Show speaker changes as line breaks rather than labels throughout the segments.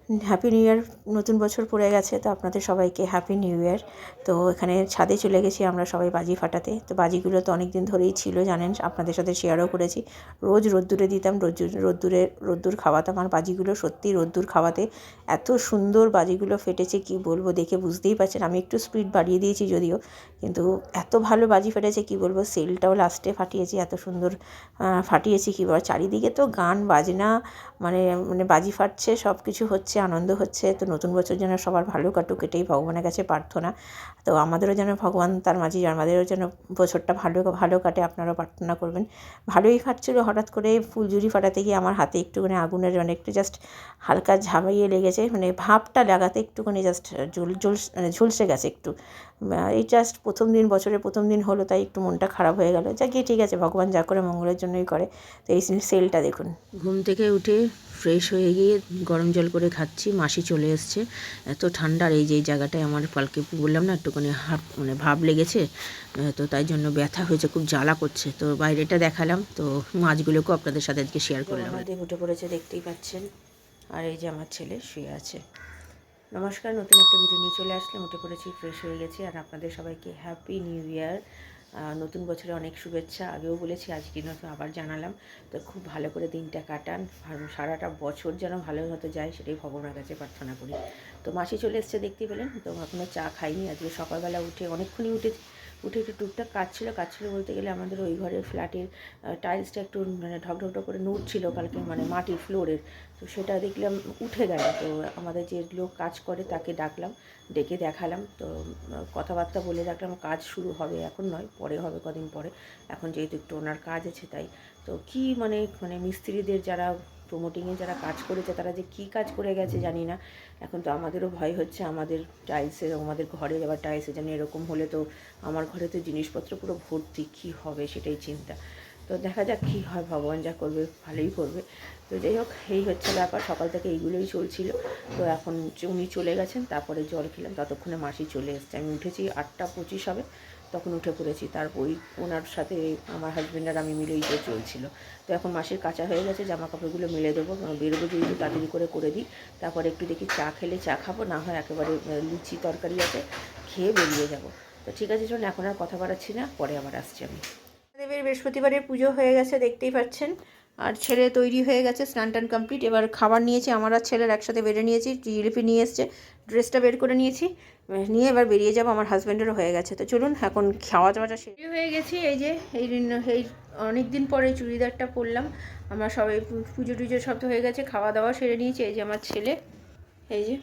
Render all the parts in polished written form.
Happy new year. নতুন বছর পড়ে গেছে, তো আপনাদের সবাইকে হ্যাপি নিউ ইয়ার। তো এখানে ছাদে চলে গেছি আমরা সবাই বাজি ফাটাতে। তো বাজিগুলো তো অনেক দিন ধরেই ছিল জানেন, আপনাদের সাথে শেয়ারও করেছি। রোজ রোদ্দুরে দিতাম, রোদ্দুর খাওয়াতাম। আর বাজিগুলো সত্যি রোদ্দুর খাওয়াতে এত সুন্দর বাজিগুলো ফেটেছে, কি বলবো, দেখে বুঝতেই পারছেন। আমি একটু স্পিড বাড়িয়ে দিয়েছি যদিও, কিন্তু এত ভালো বাজি ফেটেছে কি বলবো। সেলটাও লাস্টে ফাটিয়েছি, এত সুন্দর ফাটিয়েছি কি বলবো। চারিদিকে তো গান বাজনা, মানে মানে বাজি ফাটছে, সব কিছু হচ্ছে, আনন্দ হচ্ছে। তো নতুন বছর যেন সবার ভালো কাটুক, এটাই ভগবানের কাছে প্রার্থনা। তো আমাদেরও যেন ভগবান তার মাঝে আমাদেরও যেন বছরটা ভালো ভালো কাটে, আপনারাও প্রার্থনা করবেন। ভালোই কাটছিল, হঠাৎ করে ফুলঝুরি ফাটাতে গিয়ে আমার হাতে একটুখানি আগুনের মানে একটু জাস্ট হালকা ঝামাইয়ে লেগেছে, মানে ভাপটা লাগাতে একটুখানি জাস্ট মানে ঝলসে গেছে একটু। এই জাস্ট বছরের প্রথম দিন হলো, তাই একটু মনটা খারাপ হয়ে গেল। যা গিয়ে ঠিক আছে, ভগবান যা করে মঙ্গলের জন্যই করে। তো এই সেলটা দেখুন। ঘুম থেকে উঠে ফ্রেশ হয়ে গিয়ে গরম জল করে খাচ্ছি। মাসি চলে এসছে। এত ঠান্ডা, আর এই যে জায়গাটায় আমার পালকে বললাম না একটুখানি মানে ভাব লেগেছে, তো তাই জন্য ব্যথা হয়েছে, খুব জ্বালা করছে। তো বাইরেটা দেখালাম, তো মাছগুলোকেও আপনাদের সাথে আজকে শেয়ার করলাম। আমাদের উঠে পড়েছে, দেখতেই পাচ্ছেন। আর এই যে আমার ছেলে শুয়ে আছে। নমস্কার, নতুন একটা ভিডিও নিয়ে চলে আসলাম। উঠে পড়েছি, ফ্রেশ হয়ে গেছি। আর আপনাদের সবাইকে হ্যাপি নিউ ইয়ার, নতুন বছরে অনেক শুভেচ্ছা। আগেও বলেছি, আজকে নতুন আবার জানালাম। তো খুব ভালো করে দিনটা কাটান, সারাটা বছর যেন ভালো মতো যায়, সেটাই ভগবানের কাছে প্রার্থনা করি। তো মাসি চলে এসছে, দেখতেই পেলেন। তো এখনও চা খাইনি। আজকে সকালবেলা উঠে উঠে একটু টুকটাক কাজ ছিল বলতে গেলে আমাদের ওই ঘরের ফ্ল্যাটের টাইলসটা একটু মানে ঢকঢক করে নড়ছিল কালকে, মানে মাটির ফ্লোরের। তো সেটা দেখলাম উঠে গেল। তো আমাদের যে লোক কাজ করে তাকে ডাকলাম, ডেকে দেখালাম। তো কথাবার্তা বলে রাখলাম, কাজ শুরু হবে, এখন নয়, পরে হবে, কদিন পরে। এখন যেহেতু একটু ওনার কাজ আছে তাই। তো কি মানে মানে মিস্ত্রিদের যারা প্রমোটিংয়ে যারা কাজ করেছে, তারা যে কী কাজ করে গেছে জানি না। এখন তো আমাদেরও ভয় হচ্ছে, আমাদের টাইলসে, আমাদের ঘরে আবার টাইলসে যেন এরকম হলে, তো আমার ঘরে তো জিনিসপত্র পুরো ভর্তি, কী হবে সেটাই চিন্তা। তো দেখা যাক কী হয়, ভগবান যা করবে ভালোই করবে। তো যাই হোক, এই হচ্ছে ব্যাপার। সকাল থেকে এইগুলোই চলছিল। তো এখন উনি চলে গেছেন, তারপরে জল খেলাম, ততক্ষণে মাসি চলে এসছে। আমি উঠেছি 8:25 হবে, তখন উঠে পড়েছি। তারপরই ওনার সাথে আমার হাজব্যান্ড আর আমি মিলেই যে চলছিল। তো এখন মাসির কাঁচা হয়ে গেছে, জামা কাপড়গুলো মেলে দেবো, বেরোবো যেহেতু তাড়াতাড়ি করে দিই। তারপরে একটু দেখি চা খেলে চা খাবো, না হয় একেবারে লুচি তরকারি আছে, খেয়ে বেরিয়ে যাব। তো ঠিক আছে, চলুন, এখন আর কথা বাড়াচ্ছি না, পরে আবার আসছি আমি। দেবের বৃহস্পতিবারের পুজো হয়ে গেছে, দেখতেই পাচ্ছেন। আর ছেলে তৈরি হয়ে গেছে, স্নান টান কমপ্লিট। এবার খাবার নিয়েছি, আমার আর ছেলের একসাথে বেড়ে নিয়েছি। জিলিপি নিয়ে এসছে, ড্রেসটা বের করে নিয়েছি, নিয়ে এবার বেরিয়ে যাবো। আমার হাজব্যান্ডেরও হয়ে গেছে। তো চলুন, এখন খাওয়া দাওয়াটা শেষ হয়ে গেছি। এই যে এই অনেক দিন পরে চুড়িদারটা পরলাম। আমরা সবাই পুজো টুজো সব হয়ে গেছে, খাওয়া দাওয়া সেরে নিয়েছি। এই যে আমার ছেলে, এই যে।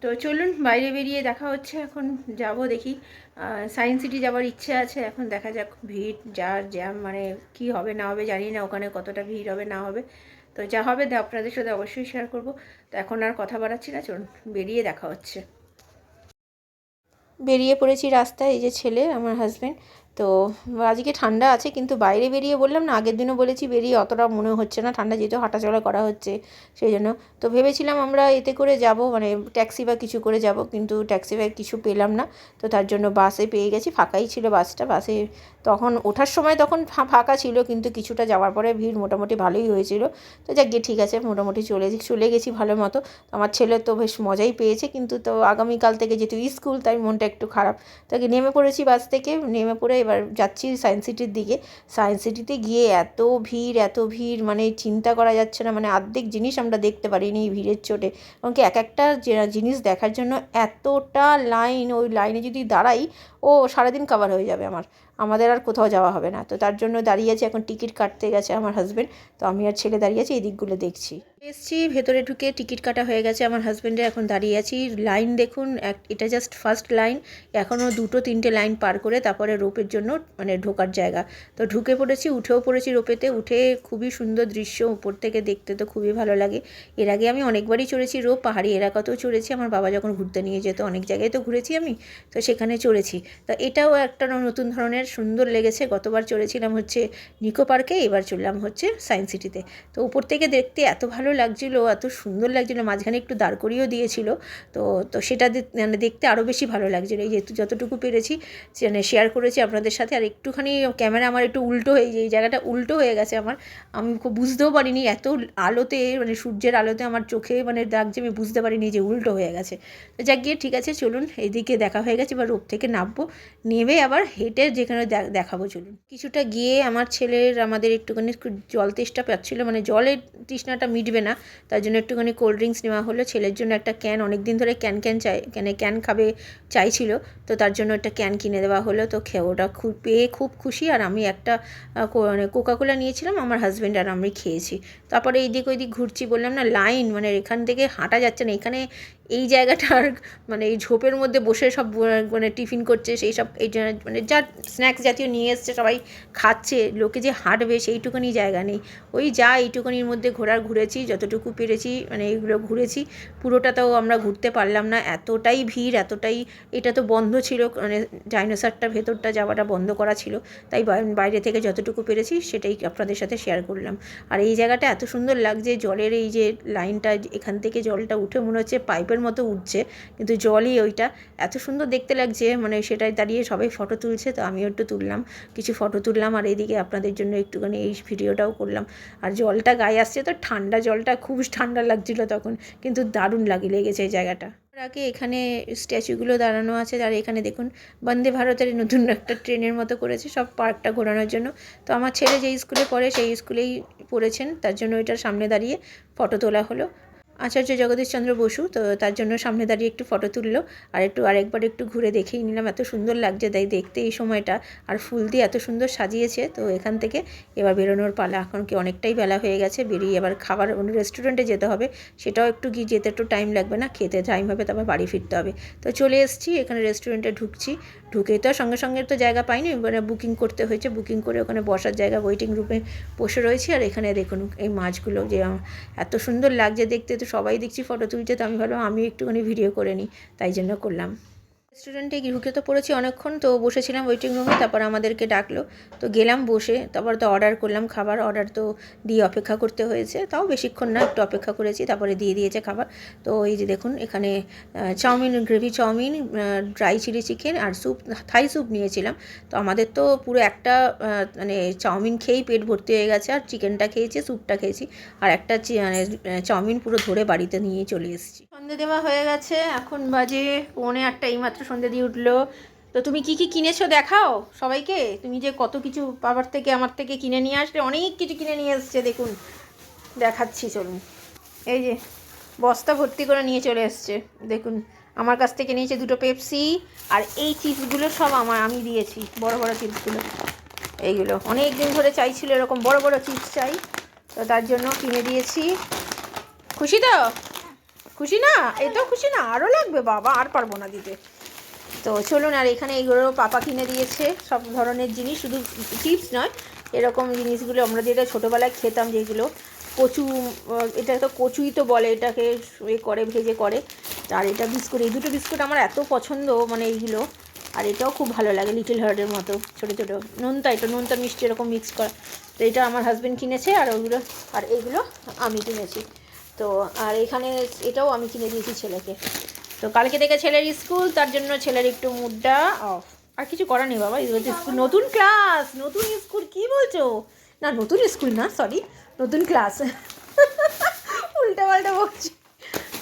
তো চলুন, বাইরে বেরিয়ে দেখা হচ্ছে। এখন যাব, দেখি সায়েন্স সিটি যাওয়ার ইচ্ছে আছে। এখন দেখা যাক, ভিড় যা জ্যাম, মানে কি হবে না হবে জানি না, ওখানে কতটা ভিড় হবে না হবে। তো যা হবে আপনাদের সাথে অবশ্যই শেয়ার করব। তো এখন আর কথা বাড়াচ্ছি না, চলুন বেরিয়ে দেখা হচ্ছে। বেরিয়ে পড়েছি রাস্তায়, এই যে ছেলে, আমার হাজব্যান্ড। তো আজকে ঠান্ডা আছে, কিন্তু বাইরে বেরিয়ে বললাম না, আগের দিনও বলেছি, বেরিয়ে অতটা মনে হচ্ছে না ঠান্ডা, যেহেতু হাঁটাচলা করা হচ্ছে সেই জন্য। তো ভেবেছিলাম আমরা এতে করে যাব, মানে ট্যাক্সি বা কিছু করে যাব, কিন্তু ট্যাক্সি বা কিছু পেলাম না। তো তার জন্য বাসে পেয়ে গেছি, ফাঁকাই ছিল বাসটা। বাসে তখন ওঠার সময় তখন ফাঁকা ছিল, কিন্তু কিছুটা যাওয়ার পরে ভিড় মোটামুটি ভালোই হয়েছিল। তো যাক গিয়ে ঠিক আছে, মোটামুটি চলে গেছি ভালো মতো। আমার ছেলে তো বেশ মজাই পেয়েছে, কিন্তু তো আগামীকাল থেকে যেহেতু স্কুল, তাই মনটা একটু খারাপ। তাকে নেমে পড়েছি বাস থেকে, নেমে পড়ে এবার যাচ্ছি সায়েন্স সিটির দিকে। সায়েন্স সিটিতে গিয়ে এত ভিড়, মানে চিন্তা করা যাচ্ছে না, মানে অর্ধেক জিনিস আমরা দেখতে পারিনি এই ভিড়ের চোটে। এমনকি এক একটা জিনিস দেখার জন্য এতটা লাইন, ওই লাইনে যদি দাঁড়াই, ও সারাদিন কভার হয়ে যাবে আমাদের আর কোথাও যাওয়া হবে না। তো তার জন্য দাঁড়িয়ে আছি, এখন টিকিট কাটতে গেছে আমার হাজব্যান্ড। তো আমি আর ছেলে দাঁড়িয়ে আছি, এই দিকগুলো দেখছি। এসছি ভেতরে, ঢুকে টিকিট কাটা হয়ে গেছে আমার হাজব্যান্ডের। এখন দাঁড়িয়ে আছি, লাইন দেখুন, এটা জাস্ট ফার্স্ট লাইন, এখনও 2-3টে লাইন পার করে তারপরে রোপের জন্য মানে ঢোকার জায়গা। তো ঢুকে পড়েছি, উঠেও পড়েছি রোপেতে। উঠে খুবই সুন্দর দৃশ্য, উপর থেকে দেখতে তো খুবই ভালো লাগে। এর আগে আমি অনেকবারই চড়েছি রোপ, পাহাড়ি এলাকাতেও চড়েছি, আমার বাবা যখন ঘুরতে নিয়ে যেত, অনেক জায়গায় তো ঘুরেছি আমি, তো সেখানে চড়েছি। তো এটাও একটা নতুন ধরনের সুন্দর লেগেছে। গতবার চলেছিলাম হচ্ছে নিকো পার্কে, এবার চললাম হচ্ছে সায়েন্স সিটিতে। তো উপর থেকে দেখতে এত ভালো লাগছিলো, এত সুন্দর লাগছিলো, মাঝখানে একটু দাঁড় করিয়েও দিয়েছিল। তো তো সেটা মানে দেখতে আরও বেশি ভালো লাগছিলো। এই যেহেতু যতটুকু পেরেছি মানে শেয়ার করেছি আপনাদের সাথে। আর একটুখানি ক্যামেরা আমার একটু উল্টো হয়ে, এই জায়গাটা উল্টো হয়ে গেছে আমার, আমি খুব বুঝতেও পারিনি এত আলোতে, মানে সূর্যের আলোতে আমার চোখে মানে যে আমি বুঝতে পারিনি যে উল্টো হয়ে গেছে। তো যাক গিয়ে ঠিক আছে, চলুন এইদিকে দেখা হয়ে গেছে, এবার রোপ থেকে নামবো, নেমে আবার হেঁটে যেখানে দেখাবো। চলুন কিছুটা গিয়ে আমাদের একটুখানি জল তেষ্টা পাচ্ছিলো, মানে জলের তৃষ্ণাটা মিটবে না, তার জন্য একটুখানি কোল্ড ড্রিঙ্কস নেওয়া হলো। ছেলের জন্য একটা ক্যান, অনেক দিন ধরে ক্যান ক্যান খাবে চাইছিল, তো তার জন্য একটা ক্যান কিনে দেওয়া হলো। তো ওটা পেয়ে খুব খুশি। আর আমি একটা মানে কোকাকোলা নিয়েছিলাম, আমার হাজব্যান্ড আর আমি খেয়েছি। তারপরে এইদিক ওইদিক ঘুরছি, বললাম না লাইন, মানে এখান থেকে হাঁটা যাচ্ছে না। এখানে এই জায়গাটার মানে এই ঝোপের মধ্যে বসে সব মানে টিফিন করছে, সেই সব এই মানে যা স্ন্যাক্স জাতীয় নিয়ে এসছে সবাই খাচ্ছে, লোকে যে হাঁটবে সেইটুকুনি জায়গা নেই। ওই যা এইটুকুনির মধ্যে ঘুরেছি যতটুকু পেরেছি, মানে এইগুলো ঘুরেছি, পুরোটাতেও আমরা ঘুরতে পারলাম না, এতটাই ভিড়, এতটাই। এটা তো বন্ধ ছিল, মানে ডাইনোসরটা ভেতরটা যাওয়াটা বন্ধ করা ছিল, তাই বাইরে থেকে যতটুকু পেরেছি সেটাই আপনাদের সাথে শেয়ার করলাম। আর এই জায়গাটা এত সুন্দর লাগছে, জলের এই যে লাইনটা, এখান থেকে জলটা উঠে মনে হচ্ছে পাইপের মতো উঠছে, কিন্তু জলই ওইটা, এত সুন্দর দেখতে লাগছে, মানে সেটাই দাঁড়িয়ে সবাই ফটো তুলছে। তো আমিও একটু তুললাম, কিছু ফটো তুললাম, আর এইদিকে আপনাদের জন্য একটুখানি এই ভিডিওটাও করলাম। আর জলটা গায়ে আসছে তো ঠান্ডা, জলটা খুব ঠান্ডা লাগছিলো তখন, কিন্তু দারুণ লেগেছে এই জায়গাটা। আগে এখানে স্ট্যাচুগুলো দাঁড়ানো আছে, আর এখানে দেখুন বন্দে ভারতের নতুন একটা ট্রেনের মতো করেছে সব পার্কটা ঘোরানোর জন্য। তো আমার ছেলে যেই স্কুলে পড়ে সেই স্কুলেই পড়েছেন, তার জন্য এটার সামনে দাঁড়িয়ে ফটো তোলা হলো। আচার্য জগদীশচন্দ্র বসু, তো তার জন্য সামনে দাঁড়িয়ে একটু ফটো তুললো। আর আরেকবার একটু ঘুরে দেখেই নিলাম, এত সুন্দর লাগছে তাই দেখতে এই সময়টা, আর ফুল দিয়ে এত সুন্দর সাজিয়েছে। তো এখান থেকে এবার বেরোনোর পালা, এখন কি অনেকটাই বেলা হয়ে গেছে, বেরিয়ে এবার খাবার রেস্টুরেন্টে যেতে হবে, সেটাও একটু যেতে একটু টাইম লাগবে না, খেতে টাইম হবে, তারপর বাড়ি ফিরতে হবে। তো চলে এসেছি এখানে রেস্টুরেন্টে, ঢুকে তো সঙ্গে সঙ্গে তো জায়গা পাইনি, মানে বুকিং করতে হয়েছে, বুকিং করে ওখানে বসার জায়গা ওয়েটিং রুমে বসে রয়েছি। আর এখানে দেখুন এই মাছগুলো যে এত সুন্দর লাগছে দেখতে, তো সবাই দেখছি ফটো তুলছে, তো আমি ভাবলাম আমি একটুখানি ভিডিও করে নিই, তাই জন্য করলাম। রেস্টুরেন্টে ঢুকে তো পড়েছি অনেকক্ষণ, তো বসেছিলাম ওয়েটিং রুমে, তারপর আমাদেরকে ডাকলো, তো গেলাম বসে, তারপর তো অর্ডার করলাম খাবার, অর্ডার তো দিয়ে অপেক্ষা করতে হয়েছে, তাও বেশিক্ষণ না, একটু অপেক্ষা করেছি, তারপরে দিয়ে দিয়েছে খাবার। তো এই যে দেখুন এখানে chowmein, gravy chowmein, dry chilli chicken আর স্যুপ, থাই স্যুপ নিয়েছিলাম। তো আমাদের তো পুরো একটা মানে চাউমিন খেয়েই পেট ভর্তি হয়ে গেছে, আর চিকেনটা খেয়েছি, স্যুপটা খেয়েছি, আর একটা মানে চাউমিন পুরো ধরে বাড়িতে নিয়ে চলে এসেছি। সন্ধে দেওয়া হয়ে গেছে, এখন বাজে 8:45, এইমাত্র সন্ধে দিয়ে উঠলো। তো তুমি কি কি কিনেছো দেখাও সবাইকে, তুমি যে কত কিছু বাবার থেকে আমার থেকে কিনে নিয়ে আসলে, অনেক কিছু কিনে নিয়ে এসছে দেখুন, দেখাচ্ছি চলুন। এই যে বস্তা ভর্তি করে নিয়ে চলে এসছে দেখুন, আমার কাছ থেকে নিয়েছে 2টো পেপসি, আর এই চিপসগুলো সব আমি দিয়েছি, বড় বড় চিপসগুলো, এইগুলো অনেক দিন ধরে চাইছিল, এরকম বড় বড় চিপস চাই, তো তার জন্য কিনে দিয়েছি। খুশি তো? খুশি না? এটাও খুশি না? আরও লাগবে বাবা, আর পারবো না দিতে। তো চলুন, আর এখানে এইগুলো পাপা কিনে দিয়েছে, সব ধরনের জিনিস, শুধু চিপস নয়, এরকম জিনিসগুলো আমরা যেটা ছোটোবেলায় খেতাম, যেগুলো কচু, এটা তো কচুই তো বলে এটাকে, করে ভেজে করে। আর এটা বিস্কুট, এই 2টো বিস্কুট আমার এত পছন্দ, মানে এইগুলো, আর এটাও খুব ভালো লাগে, লিটল হার্টের মতো ছোটো ছোটো, এটা নোনতা মিষ্টি এরকম মিক্স করা। তো এটা আমার হাজব্যান্ড কিনেছে, আর ওগুলো, আর এইগুলো আমি কিনেছি। তো আর এখানে এটাও আমি কিনে দিয়েছি ছেলেকে। তো কালকে থেকে ছেলের স্কুল, তার জন্য ছেলের একটু মুডটা অফ, আর কিছু করার নেই বাবা, স্কুল নতুন ক্লাস, নতুন স্কুল, কি বলছো? না নতুন স্কুল না, সরি, নতুন ক্লাস, উল্টা পাল্টা বলছি।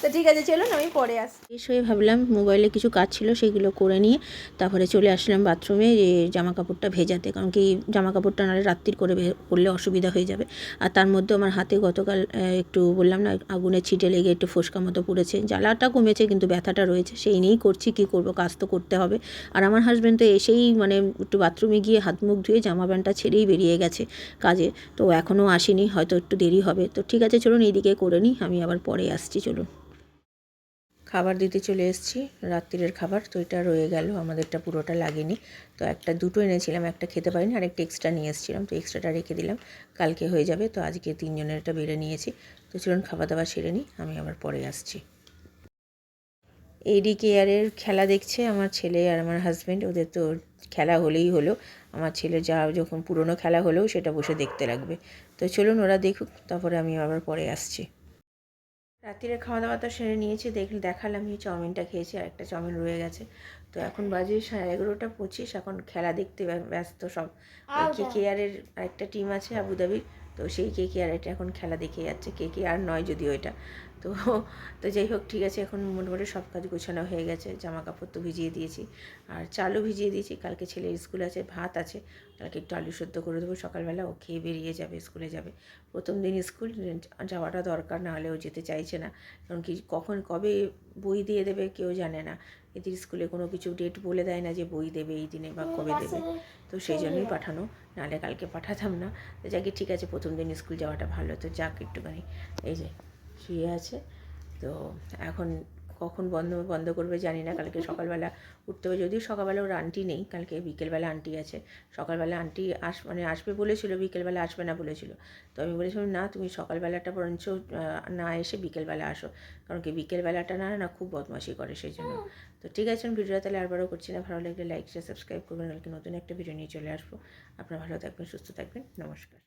তো ঠিক আছে চলুন, আমি পরে আসি। এই হয়ে ভাবলাম মোবাইলে কিছু কাজ ছিল সেগুলো করে নিয়ে তারপরে চলে আসলাম বাথরুমে, যে জামা কাপড়টা ভেজাতে, কারণ কি জামা কাপড়টা নাহলে রাত্রির করে করলে অসুবিধা হয়ে যাবে। আর তার মধ্যে আমার হাতে গতকাল একটু বললাম না, আগুনের ছিটে লেগে একটু ফোসকা মতো পড়েছে, জ্বালাটা কমেছে কিন্তু ব্যথাটা রয়েছে, সেই নিয়েই করছি, কী করবো, কাজ তো করতে হবে। আর আমার হাজব্যান্ড তো এসেই মানে একটু বাথরুমে গিয়ে হাত মুখ ধুয়ে জামা প্যান্টটা ছেড়েই বেরিয়ে গেছে কাজে, তো এখনও আসেনি, হয়তো একটু দেরি হবে। তো ঠিক আছে চলুন, এইদিকে করে নিই, আমি আবার পরে আসছি। চলুন, খাবার দিতে চলে এসেছি, রাত্রিরের খাবার, তো এটা রয়ে গেল, আমাদেরটা পুরোটা লাগেনি, তো দুটো এনেছিলাম, একটা খেতে পারিনি, আর একটা এক্সট্রা নিয়ে এসেছিলাম, তো এক্সট্রাটা রেখে দিলাম, কালকে হয়ে যাবে। তো আজকে 3 জনের এটা বেড়ে নিয়েছি। তো চলুন খাওয়া দাওয়া সেরে নিই, আমি আবার পরে আসছি। এডি কেয়ারের খেলা দেখছে আমার ছেলে আর আমার হাজব্যান্ড। ওদের তো খেলা হলেই হলো, আমার ছেলে যা যখন পুরনো খেলা হলেও সেটা বসে দেখতে লাগবে। তো চলুন ওরা দেখুক, তারপরে আমি আবার পরে আসছি। রাত্রিরে খাওয়া দাওয়া তো সেরে নিয়েছি, দেখালাম এই চাউমিনটা খেয়েছি, আর একটা চাউমিন রয়ে গেছে। তো এখন বাজে 11:25, এখন খেলা দেখতে ব্যস্ত সব। ওই কেকেআরের আরেকটা টিম আছে আবুধাবির, তো সেই কেকেআরটা এখন খেলা দেখে যাচ্ছে। কেকেআর নয় যদিও এটা। তো তো যাই হোক, ঠিক আছে, এখন মোটামুটি সব কাজ গোছানো হয়ে গেছে। জামা কাপড় তো ভিজিয়ে দিয়েছি, আর চালও ভিজিয়ে দিয়েছি। কালকে ছেলের স্কুল আছে, ভাত আছে, কালকে একটু আলু সেদ্ধ করে দেবো সকালবেলা, ও খেয়ে বেরিয়ে যাবে, স্কুলে যাবে। প্রথম দিন স্কুল যাওয়াটা দরকার, না হলে ও যেতে চাইছে না। কারণ কি কখন কবে বই দিয়ে দেবে কেউ জানে না। এদের স্কুলে কোনো কিছু ডেট বলে দেয় না যে বই দেবে এই দিনে বা কবে দেবে। তো সেই জন্যই পাঠানো, নাহলে কালকে পাঠাতাম না। তো যাকে ঠিক আছে, প্রথম দিন স্কুল যাওয়াটা ভালো, তো যাক একটুখানি। এই যে শুয়ে আছে, তো এখন কখন বন্ধ করবে জানি না। কালকে সকালবেলা উঠতে হবে, যদিও সকালবেলা ওর আন্টি নেই, কালকে বিকেলবেলা আন্টি আছে। সকালবেলা আন্টি আসবে বলেছিল, বিকেলবেলা আসবে না বলেছিল। তো আমি বলেছিলাম না, তুমি সকালবেলাটা বরঞ্চ না এসে বিকেলবেলা আসো, কারণ কি বিকেলবেলাটা না খুব বদমাশি করে, সেই জন্য। তো ঠিক আছে, আমি ভিডিওটা তাহলে আরবারও করছি না। ভালো লাগলে লাইক শেয়ার সাবস্ক্রাইব করবেন, কালকে নতুন একটা ভিডিও নিয়ে চলে আসবো। আপনারা ভালো থাকবেন, সুস্থ থাকবেন, নমস্কার।